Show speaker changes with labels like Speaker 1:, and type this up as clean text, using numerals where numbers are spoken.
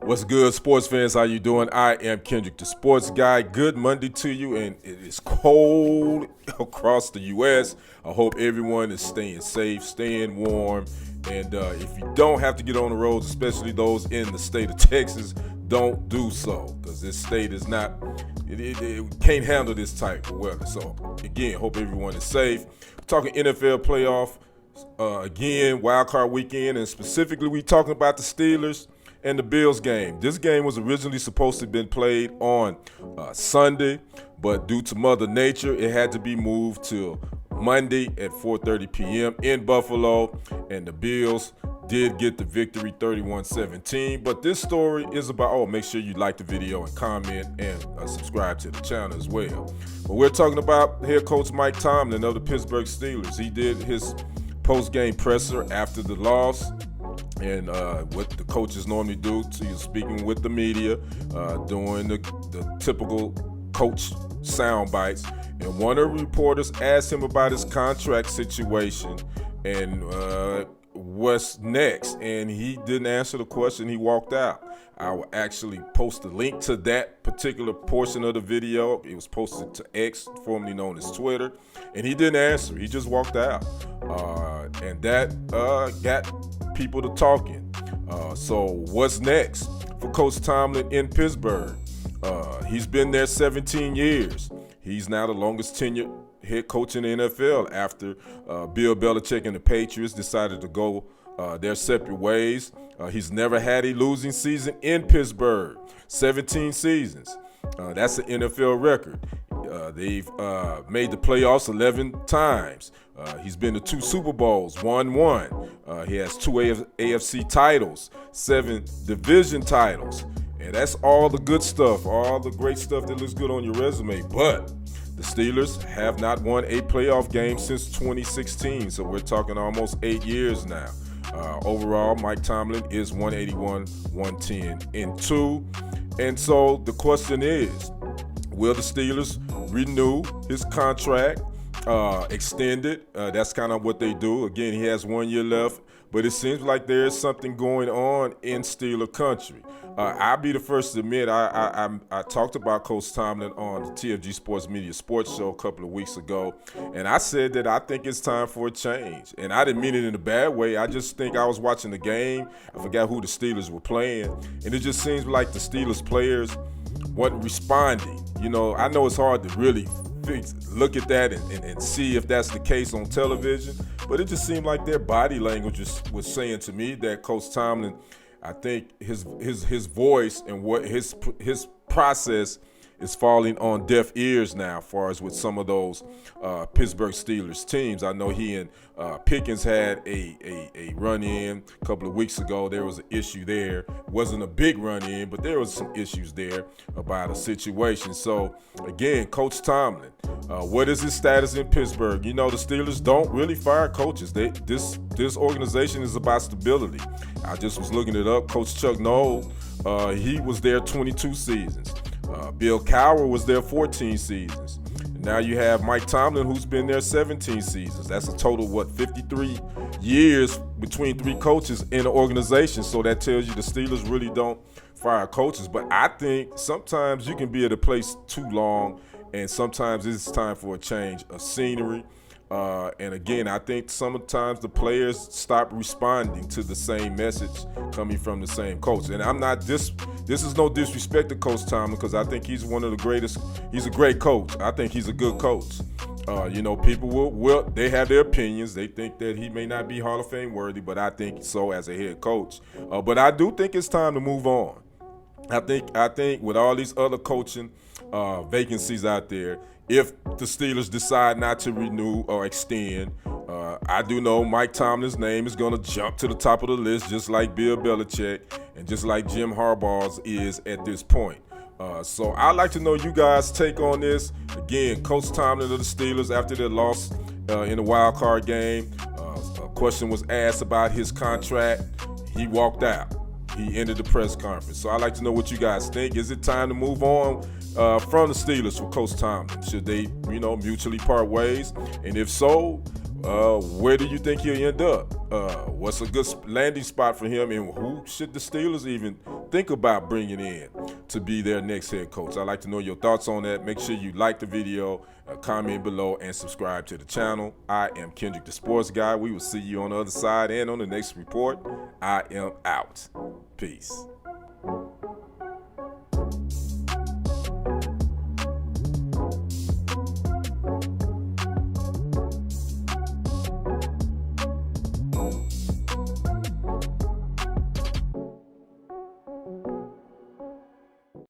Speaker 1: What's good, sports fans? How you doing? I am Kendrick, the sports guy. Good Monday to you, and it is cold across the U.S. I hope everyone is staying safe, staying warm, and if you don't have to get on the roads, especially those in the state of Texas, don't do so, because this state is not, it can't handle this type of weather. So, again, hope everyone is safe. We're talking NFL playoff, again, wild card weekend, and specifically we talking about the Steelers and the Bills game. This game was originally supposed to have been played on Sunday, but due to Mother Nature, it had to be moved till Monday at 4:30 p.m. in Buffalo, and the Bills did get the victory 31-17. But this story is about, make sure you like the video and comment and subscribe to the channel as well. But we're talking about head coach Mike Tomlin of the Pittsburgh Steelers. He did his post-game presser after the loss. And what the coaches normally do, speaking with the media, doing the typical coach sound bites. And one of the reporters asked him about his contract situation and what's next. And he didn't answer the question. He walked out. I will actually post a link to that particular portion of the video. It was posted to X, formerly known as Twitter. And he didn't answer. He just walked out. And that got people to talking. So what's next for Coach Tomlin in Pittsburgh? He's been there 17 years. He's now the longest tenured head coach in the NFL after Bill Belichick and the Patriots decided to go their separate ways. He's never had a losing season in Pittsburgh. 17 seasons. That's an NFL record. They've made the playoffs 11 times. He's been to 2 Super Bowls, won 1. He has 2 AFC titles, 7 division titles. And that's all the good stuff, all the great stuff that looks good on your resume. But the Steelers have not won a playoff game since 2016. So we're talking almost 8 years now. Overall, Mike Tomlin is 181-110-2. And so the question is, will the Steelers renew his contract, extend it? That's kind of what they do. Again, he has 1 year left, but it seems like there is something going on in Steeler country. I'll be the first to admit, I talked about Coach Tomlin on the TFG Sports Media Sports Show a couple of weeks ago, and I said that I think it's time for a change. And I didn't mean it in a bad way. I just think I was watching the game. I forgot who the Steelers were playing, and it just seems like the Steelers players wasn't responding. You know, I know it's hard to really look at that and see if that's the case on television, but it just seemed like their body language was saying to me that Coach Tomlin, I think his voice and what his process is falling on deaf ears now, as far as with some of those Pittsburgh Steelers teams. I know he and Pickens had a run-in a couple of weeks ago. There was an issue there. It wasn't a big run-in, but there was some issues there about a situation. So, again, Coach Tomlin, what is his status in Pittsburgh? You know, the Steelers don't really fire coaches. This organization is about stability. I just was looking it up. Coach Chuck Noll, he was there 22 seasons. Bill Cowher was there 14 seasons. Now you have Mike Tomlin, who's been there 17 seasons. That's a total, 53 years between 3 coaches in the organization. So that tells you the Steelers really don't fire coaches. But I think sometimes you can be at a place too long, and sometimes it's time for a change of scenery. And again, I think sometimes the players stop responding to the same message coming from the same coach. And I'm not this is no disrespect to Coach Tomlin, because I think he's one of the greatest. He's a great coach. I think he's a good coach. You know, people will they have their opinions. They think that he may not be Hall of Fame worthy, but I think so as a head coach. But I do think it's time to move on. I think with all these other coaching vacancies out there, if the Steelers decide not to renew or extend, I do know Mike Tomlin's name is going to jump to the top of the list, just like Bill Belichick and just like Jim Harbaugh's is at this point. So I'd like to know you guys' take on this. Again, Coach Tomlin of the Steelers, after their loss in the wild card game, a question was asked about his contract. He walked out. He ended the press conference. So I'd like to know what you guys think. Is it time to move on from the Steelers for Coach Tomlin? Should they, mutually part ways? And if so, where do you think he'll end up? What's a good landing spot for him, and who should the Steelers even think about bringing in to be their next head coach? I'd like to know your thoughts on that. Make sure you like the video, comment below, and subscribe to the channel. I am Kendrick, the sports guy. We will see you on the other side and on the next report. I am out. Peace.